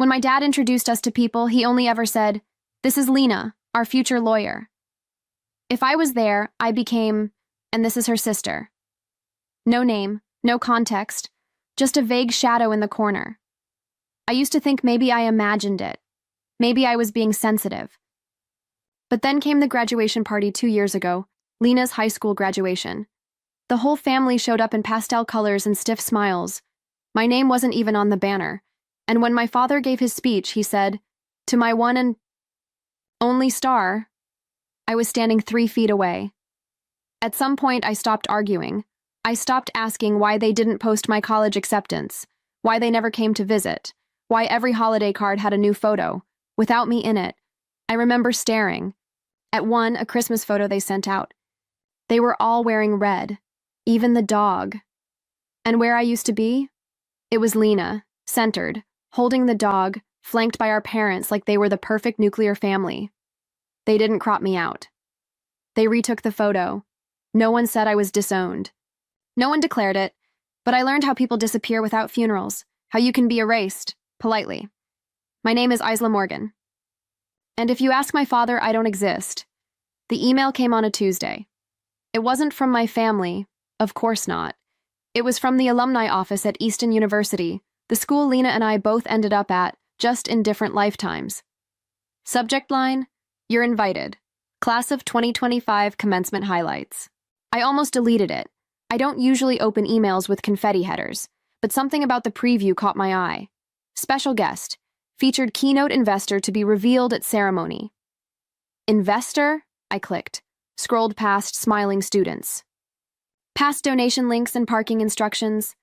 When my dad introduced us to people, he only ever said, "This is Lena, our future lawyer." If I was there, I became, "And this is her sister." No name, no context, just a vague shadow in the corner. I used to think maybe I imagined it. Maybe I was being sensitive. But then came the graduation party 2 years ago, Lena's high school graduation. The whole family showed up in pastel colors and stiff smiles. My name wasn't even on the banner. And when my father gave his speech, he said, "To my one and only star," I was standing 3 feet away. At some point, I stopped arguing. I stopped asking why they didn't post my college acceptance, why they never came to visit, why every holiday card had a new photo, without me in it. I remember staring at a Christmas photo they sent out. They were all wearing red, even the dog. And where I used to be? It was Lena, centered, holding the dog, flanked by our parents like they were the perfect nuclear family. They didn't crop me out. They retook the photo. No one said I was disowned. No one declared it, but I learned how people disappear without funerals, how you can be erased, politely. My name is Isla Morgan. And if you ask my father, I don't exist. The email came on a Tuesday. It wasn't from my family, of course not. It was from the alumni office at Easton University, the school Lena and I both ended up at, just in different lifetimes. Subject line, "You're invited. Class of 2025 commencement highlights." I almost deleted it. I don't usually open emails with confetti headers, but something about the preview caught my eye. Special guest, featured keynote investor to be revealed at ceremony. Investor? I clicked, scrolled past smiling students. Past donation links and parking instructions,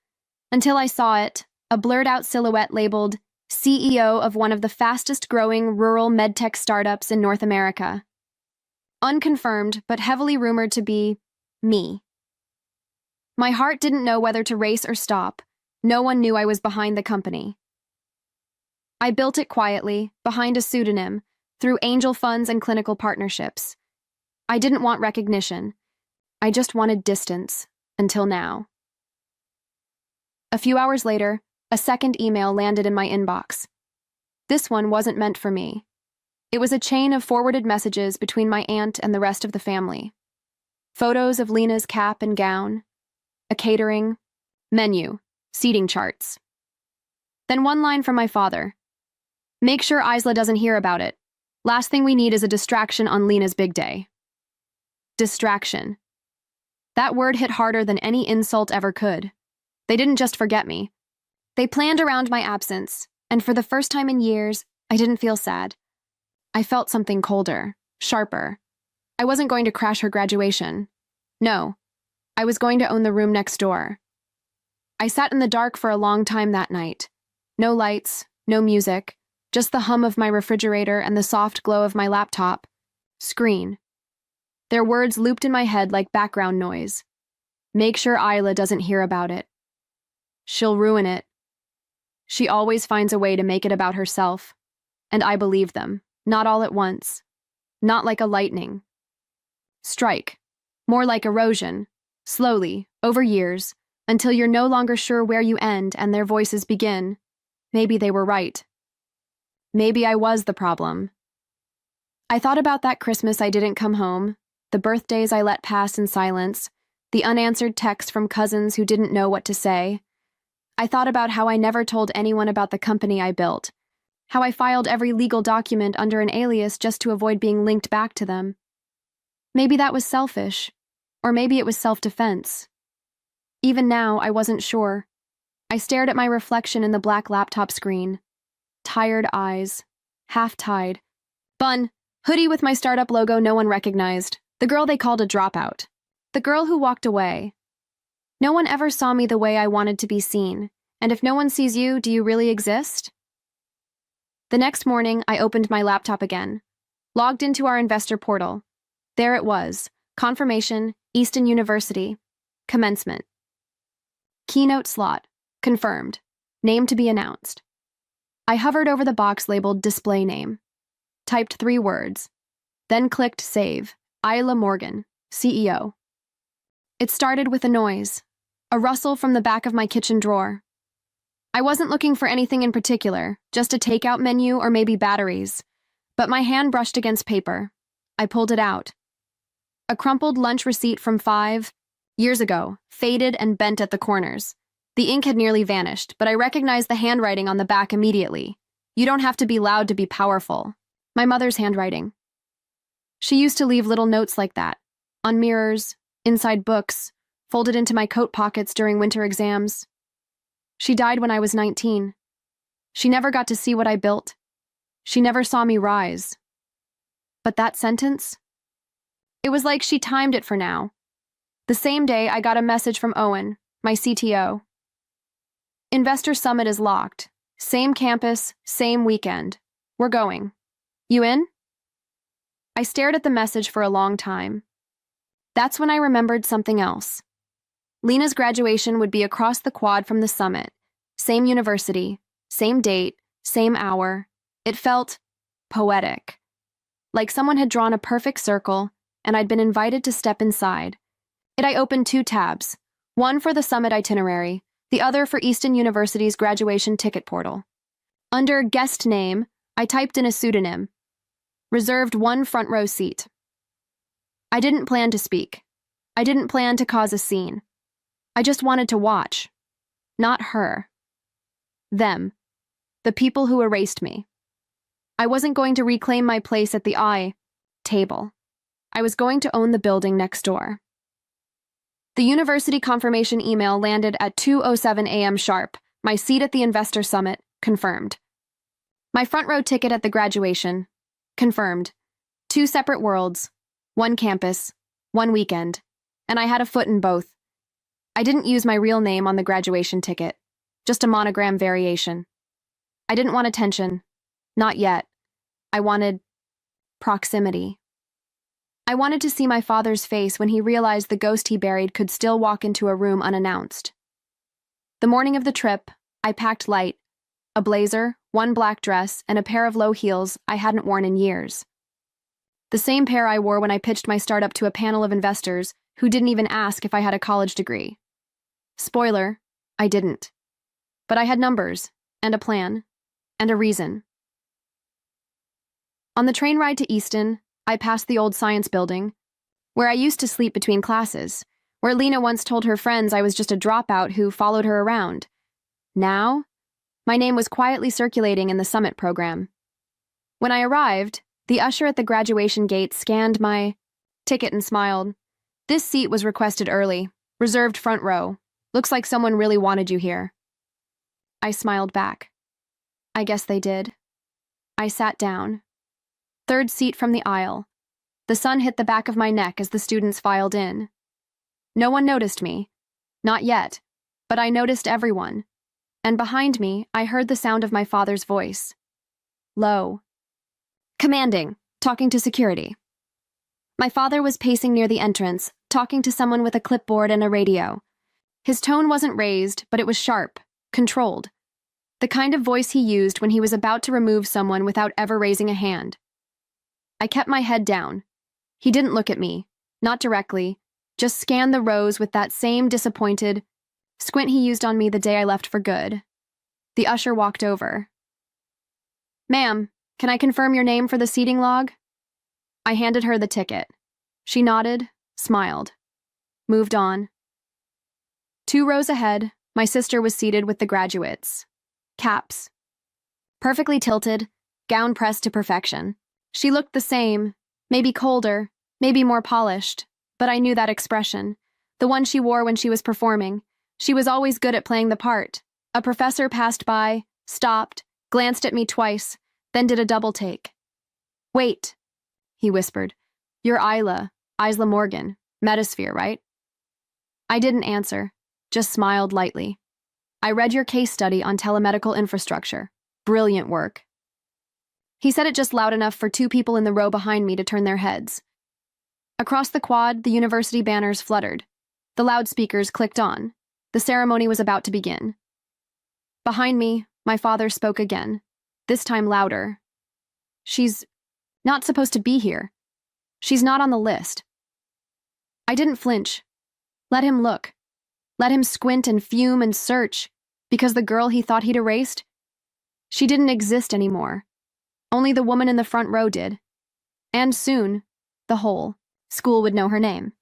until I saw it, a blurred-out silhouette labeled CEO of one of the fastest-growing rural medtech startups in North America. Unconfirmed, but heavily rumored to be me. My heart didn't know whether to race or stop. No one knew I was behind the company. I built it quietly, behind a pseudonym, through angel funds and clinical partnerships. I didn't want recognition. I just wanted distance, until now. A few hours later, a second email landed in my inbox. This one wasn't meant for me. It was a chain of forwarded messages between my aunt and the rest of the family. Photos of Lena's cap and gown, a catering, menu, seating charts. Then one line from my father. "Make sure Isla doesn't hear about it. Last thing we need is a distraction on Lena's big day." Distraction. That word hit harder than any insult ever could. They didn't just forget me. They planned around my absence, and for the first time in years, I didn't feel sad. I felt something colder, sharper. I wasn't going to crash her graduation. No, I was going to own the room next door. I sat in the dark for a long time that night. No lights, no music, just the hum of my refrigerator and the soft glow of my laptop. Screen. Their words looped in my head like background noise. Make sure Isla doesn't hear about it. She'll ruin it. She always finds a way to make it about herself. And I believed them, not all at once. Not like a lightning strike. More like erosion, slowly, over years, until you're no longer sure where you end and their voices begin. Maybe they were right. Maybe I was the problem. I thought about that Christmas I didn't come home, the birthdays I let pass in silence, the unanswered texts from cousins who didn't know what to say. I thought about how I never told anyone about the company I built, how I filed every legal document under an alias just to avoid being linked back to them. Maybe that was selfish, or maybe it was self-defense. Even now, I wasn't sure. I stared at my reflection in the black laptop screen. Tired eyes, half-tied. Bun, hoodie with my startup logo no one recognized. The girl they called a dropout. The girl who walked away. No one ever saw me the way I wanted to be seen, and if no one sees you, do you really exist? The next morning, I opened my laptop again, logged into our investor portal. There it was, confirmation, Easton University, commencement. Keynote slot, confirmed, name to be announced. I hovered over the box labeled display name, typed 3 words, then clicked save, Isla Morgan, CEO. It started with a noise. A rustle from the back of my kitchen drawer. I wasn't looking for anything in particular, just a takeout menu or maybe batteries. But my hand brushed against paper. I pulled it out. A crumpled lunch receipt from 5 years ago, faded and bent at the corners. The ink had nearly vanished, but I recognized the handwriting on the back immediately. You don't have to be loud to be powerful. My mother's handwriting. She used to leave little notes like that, on mirrors, inside books, folded into my coat pockets during winter exams. She died when I was 19. She never got to see what I built. She never saw me rise. But that sentence? It was like she timed it for now. The same day, I got a message from Owen, my CTO. Investor Summit is locked. Same campus, same weekend. We're going. You in? I stared at the message for a long time. That's when I remembered something else. Lena's graduation would be across the quad from the summit. Same university, same date, same hour. It felt poetic. Like someone had drawn a perfect circle, and I'd been invited to step inside. I opened 2 tabs, one for the summit itinerary, the other for Easton University's graduation ticket portal. Under guest name, I typed in a pseudonym. Reserved 1 front row seat. I didn't plan to speak. I didn't plan to cause a scene. I just wanted to watch. Not her. Them. The people who erased me. I wasn't going to reclaim my place at the I table. I was going to own the building next door. The university confirmation email landed at 2:07 a.m. sharp. My seat at the Investor Summit, confirmed. My front row ticket at the graduation, confirmed. 2 separate worlds, 1 campus, 1 weekend, and I had a foot in both. I didn't use my real name on the graduation ticket, just a monogram variation. I didn't want attention, not yet. I wanted proximity. I wanted to see my father's face when he realized the ghost he buried could still walk into a room unannounced. The morning of the trip, I packed light, a blazer, 1 black dress, and a pair of low heels I hadn't worn in years. The same pair I wore when I pitched my startup to a panel of investors who didn't even ask if I had a college degree. Spoiler, I didn't. But I had numbers, and a plan, and a reason. On the train ride to Easton, I passed the old science building, where I used to sleep between classes, where Lena once told her friends I was just a dropout who followed her around. Now, my name was quietly circulating in the summit program. When I arrived, the usher at the graduation gate scanned my ticket and smiled. This seat was requested early, reserved front row. Looks like someone really wanted you here. I smiled back. I guess they did. I sat down. 3rd seat from the aisle. The sun hit the back of my neck as the students filed in. No one noticed me. Not yet. But I noticed everyone. And behind me, I heard the sound of my father's voice. Low. Commanding, talking to security. My father was pacing near the entrance, talking to someone with a clipboard and a radio. His tone wasn't raised, but it was sharp, controlled. The kind of voice he used when he was about to remove someone without ever raising a hand. I kept my head down. He didn't look at me, not directly, just scanned the rows with that same disappointed squint he used on me the day I left for good. The usher walked over. Ma'am, can I confirm your name for the seating log? I handed her the ticket. She nodded, smiled, moved on. 2 rows ahead, my sister was seated with the graduates. Caps. Perfectly tilted, gown pressed to perfection. She looked the same, maybe colder, maybe more polished, but I knew that expression, the one she wore when she was performing. She was always good at playing the part. A professor passed by, stopped, glanced at me twice, then did a double take. Wait, he whispered. You're Isla Morgan, Metasphere, right? I didn't answer, just smiled lightly. I read your case study on telemedical infrastructure. Brilliant work. He said it just loud enough for 2 people in the row behind me to turn their heads. Across the quad, the university banners fluttered. The loudspeakers clicked on. The ceremony was about to begin. Behind me, my father spoke again, this time louder. She's not supposed to be here. She's not on the list. I didn't flinch. Let him look. Let him squint and fume and search. Because the girl he thought he'd erased? She didn't exist anymore. Only the woman in the front row did. And soon, the whole school would know her name.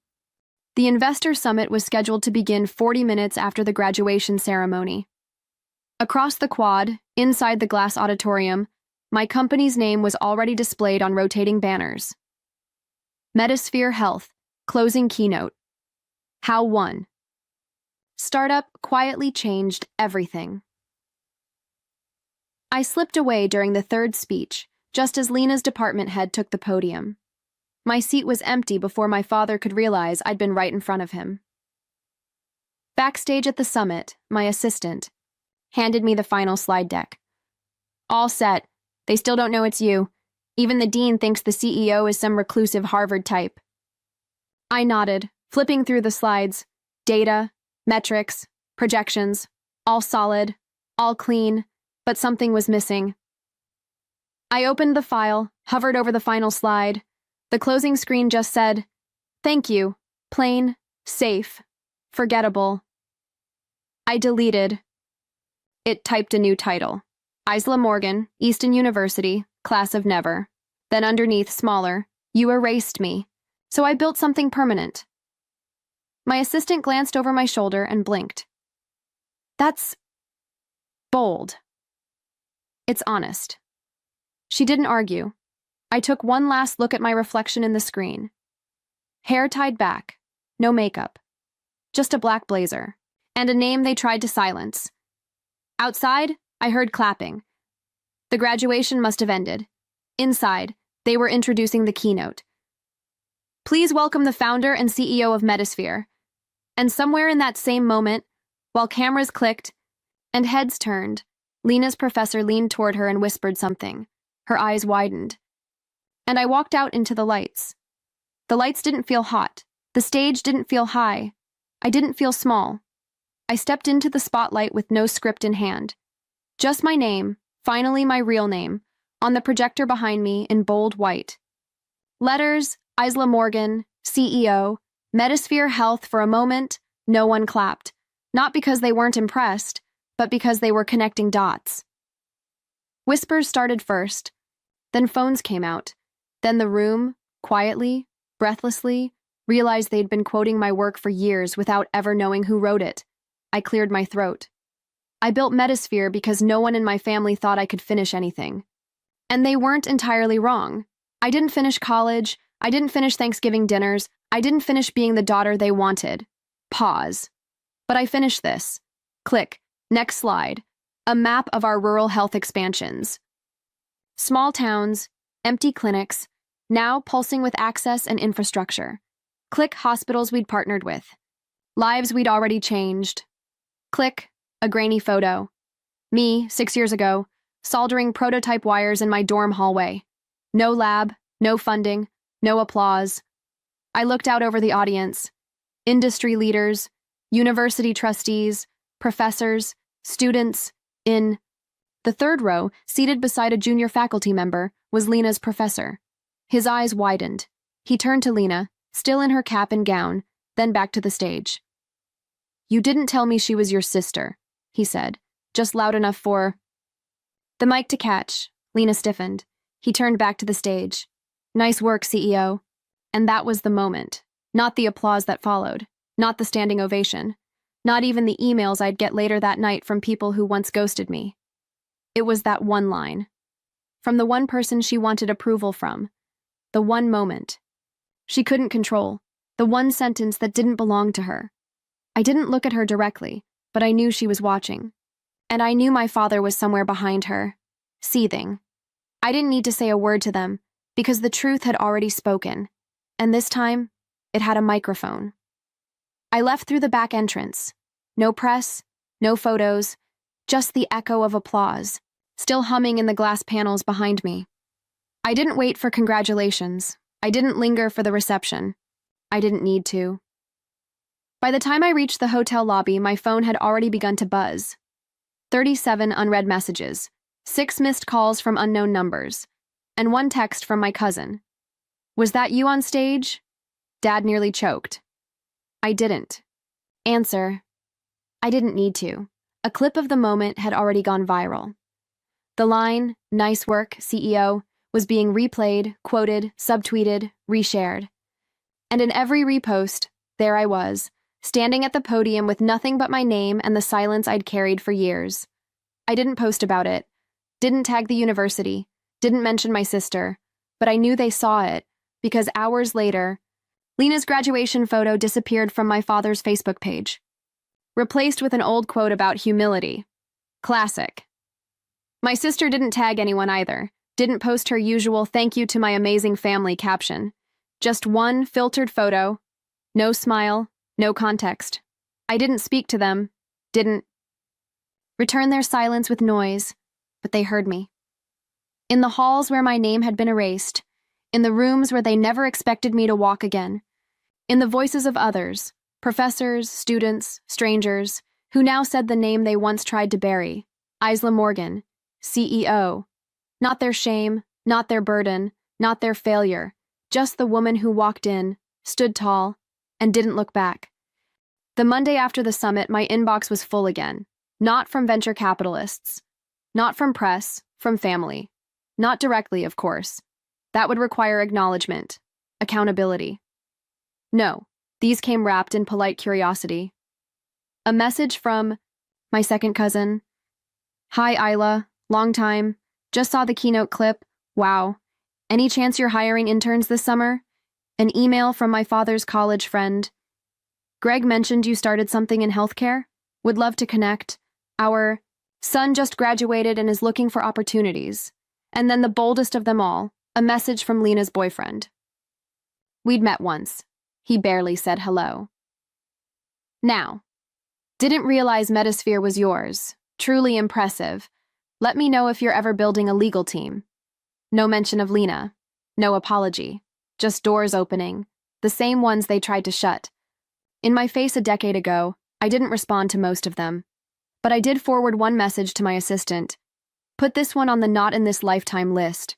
The investor summit was scheduled to begin 40 minutes after the graduation ceremony. Across the quad, inside the glass auditorium, my company's name was already displayed on rotating banners. Metasphere Health, closing keynote. How one startup quietly changed everything. I slipped away during the third speech, just as Lena's department head took the podium. My seat was empty before my father could realize I'd been right in front of him. Backstage at the summit, my assistant handed me the final slide deck. All set. They still don't know it's you. Even the dean thinks the CEO is some reclusive Harvard type. I nodded, flipping through the slides. Data, metrics, projections, all solid, all clean, but something was missing. I opened the file, hovered over the final slide. The closing screen just said, "Thank you, plain, safe, forgettable." I deleted. It typed a new title. Isla Morgan, Easton University, class of never. Then underneath, smaller, "You erased me." So I built something permanent. My assistant glanced over my shoulder and blinked. That's bold. It's honest. She didn't argue. I took one last look at my reflection in the screen. Hair tied back, no makeup, just a black blazer, and a name they tried to silence. Outside, I heard clapping. The graduation must have ended. Inside, they were introducing the keynote. Please welcome the founder and CEO of Metasphere. And somewhere in that same moment, while cameras clicked and heads turned, Lena's professor leaned toward her and whispered something. Her eyes widened. And I walked out into the lights. The lights didn't feel hot. The stage didn't feel high. I didn't feel small. I stepped into the spotlight with no script in hand. Just my name, finally my real name, on the projector behind me in bold white. Letters, Isla Morgan, CEO, Metasphere Health. For a moment, no one clapped. Not because they weren't impressed, but because they were connecting dots. Whispers started first, then phones came out. Then the room, quietly, breathlessly, realized they'd been quoting my work for years without ever knowing who wrote it. I cleared my throat. I built Metasphere because no one in my family thought I could finish anything. And they weren't entirely wrong. I didn't finish college. I didn't finish Thanksgiving dinners. I didn't finish being the daughter they wanted. Pause. But I finished this. Click. Next slide. A map of our rural health expansions. Small towns, empty clinics, now pulsing with access and infrastructure. Click hospitals we'd partnered with. Lives we'd already changed. Click, a grainy photo. Me, 6 years ago, soldering prototype wires in my dorm hallway. No lab, no funding, no applause. I looked out over the audience. Industry leaders, university trustees, professors, students. In the third row, seated beside a junior faculty member, was Lena's professor. His eyes widened. He turned to Lena, still in her cap and gown, then back to the stage. "You didn't tell me she was your sister," he said, just loud enough for the mic to catch. Lena stiffened. He turned back to the stage. "Nice work, CEO." And that was the moment. Not the applause that followed. Not the standing ovation. Not even the emails I'd get later that night from people who once ghosted me. It was that one line. From the one person she wanted approval from. The one moment she couldn't control. The one sentence that didn't belong to her. I didn't look at her directly, but I knew she was watching. And I knew my father was somewhere behind her, seething. I didn't need to say a word to them, because the truth had already spoken. And this time, it had a microphone. I left through the back entrance. No press, no photos, just the echo of applause, still humming in the glass panels behind me. I didn't wait for congratulations. I didn't linger for the reception. I didn't need to. By the time I reached the hotel lobby, my phone had already begun to buzz. 37 unread messages, 6 missed calls from unknown numbers, and 1 text from my cousin. "Was that you on stage?" Dad nearly choked. I didn't answer. I didn't need to. A clip of the moment had already gone viral. The line, "Nice work, CEO," was being replayed, quoted, subtweeted, reshared. And in every repost, there I was, standing at the podium with nothing but my name and the silence I'd carried for years. I didn't post about it, didn't tag the university, didn't mention my sister, but I knew they saw it, because hours later, Lena's graduation photo disappeared from my father's Facebook page, replaced with an old quote about humility. Classic. My sister didn't tag anyone either, didn't post her usual "thank you to my amazing family" caption. Just one filtered photo, no smile, no context. I didn't speak to them, didn't return their silence with noise, but they heard me. In the halls where my name had been erased, in the rooms where they never expected me to walk again, in the voices of others, professors, students, strangers, who now said the name they once tried to bury, Isla Morgan, CEO. Not their shame, not their burden, not their failure, just the woman who walked in, stood tall, and didn't look back. The Monday after the summit, my inbox was full again. Not from venture capitalists. Not from press, from family. Not directly, of course. That would require acknowledgement, accountability. No, these came wrapped in polite curiosity. A message from my second cousin. "Hi, Isla. Long time. Just saw the keynote clip. Wow. Any chance you're hiring interns this summer?" An email from my father's college friend. "Greg mentioned you started something in healthcare. Would love to connect. Our son just graduated and is looking for opportunities." And then the boldest of them all, a message from Lena's boyfriend. We'd met once. He barely said hello. Now, didn't realize Metasphere was yours. Truly impressive. Let me know if you're ever building a legal team. No mention of Lena. No apology. Just doors opening. The same ones they tried to shut. In my face a decade ago, I didn't respond to most of them. But I did forward one message to my assistant. Put this one on the not in this lifetime list.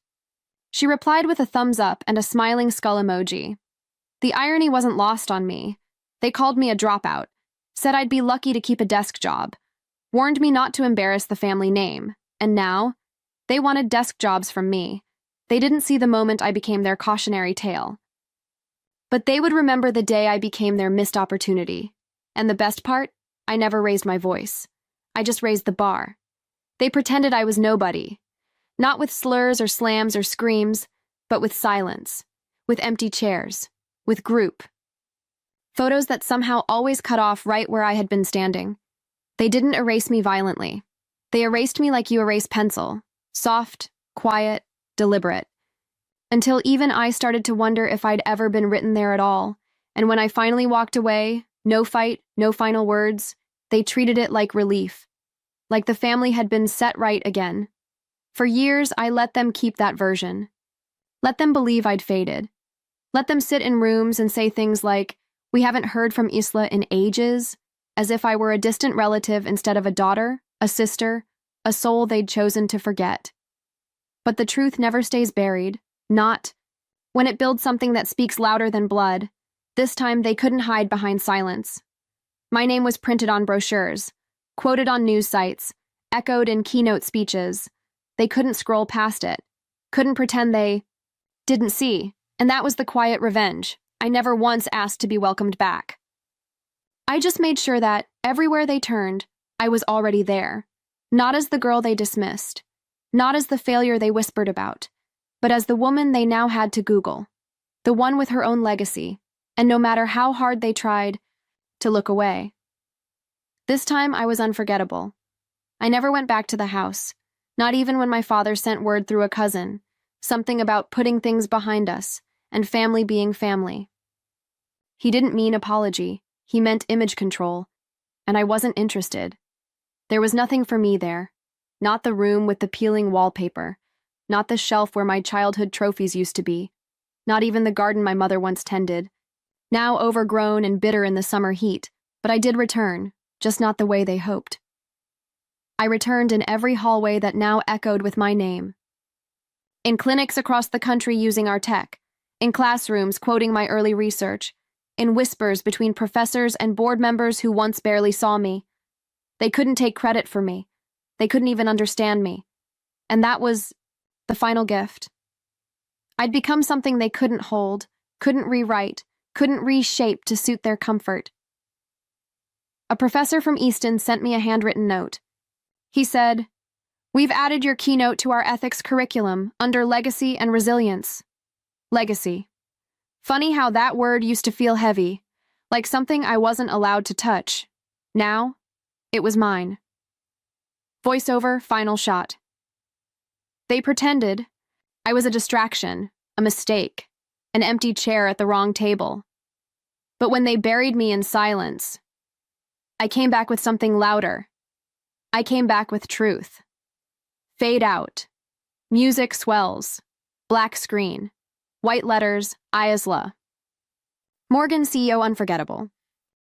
She replied with a thumbs up and a smiling skull emoji. The irony wasn't lost on me. They called me a dropout, said I'd be lucky to keep a desk job, warned me not to embarrass the family name, and now, they wanted desk jobs from me. They didn't see the moment I became their cautionary tale. But they would remember the day I became their missed opportunity. And the best part? I never raised my voice. I just raised the bar. They pretended I was nobody. Not with slurs or slams or screams, but with silence, with empty chairs, with group. Photos that somehow always cut off right where I had been standing. They didn't erase me violently. They erased me like you erase pencil, soft, quiet, deliberate. Until even I started to wonder if I'd ever been written there at all. And when I finally walked away, no fight, no final words, they treated it like relief. Like the family had been set right again. For years, I let them keep that version. Let them believe I'd faded. Let them sit in rooms and say things like, "We haven't heard from Isla in ages," as if I were a distant relative instead of a daughter, a sister, a soul they'd chosen to forget. But the truth never stays buried, not when it builds something that speaks louder than blood. This time, they couldn't hide behind silence. My name was printed on brochures, quoted on news sites, echoed in keynote speeches. They couldn't scroll past it, couldn't pretend they didn't see, and that was the quiet revenge. I never once asked to be welcomed back. I just made sure that, everywhere they turned, I was already there, not as the girl they dismissed, not as the failure they whispered about, but as the woman they now had to Google, the one with her own legacy, and no matter how hard they tried to look away. This time I was unforgettable. I never went back to the house, not even when my father sent word through a cousin, something about putting things behind us and family being family. He didn't mean apology, he meant image control, and I wasn't interested. There was nothing for me there, not the room with the peeling wallpaper, not the shelf where my childhood trophies used to be, not even the garden my mother once tended, now overgrown and bitter in the summer heat, but I did return, just not the way they hoped. I returned in every hallway that now echoed with my name. In clinics across the country using our tech, in classrooms quoting my early research, in whispers between professors and board members who once barely saw me. They couldn't take credit for me. They couldn't even understand me. And that was the final gift. I'd become something they couldn't hold, couldn't rewrite, couldn't reshape to suit their comfort. A professor from Easton sent me a handwritten note. He said, "We've added your keynote to our ethics curriculum under legacy and resilience." Legacy. Funny how that word used to feel heavy, like something I wasn't allowed to touch. Now, it was mine. Voiceover, final shot. They pretended I was a distraction, a mistake, an empty chair at the wrong table. But when they buried me in silence, I came back with something louder. I came back with truth. Fade out. Music swells. Black screen. White letters, ISLA. Morgan CEO Unforgettable.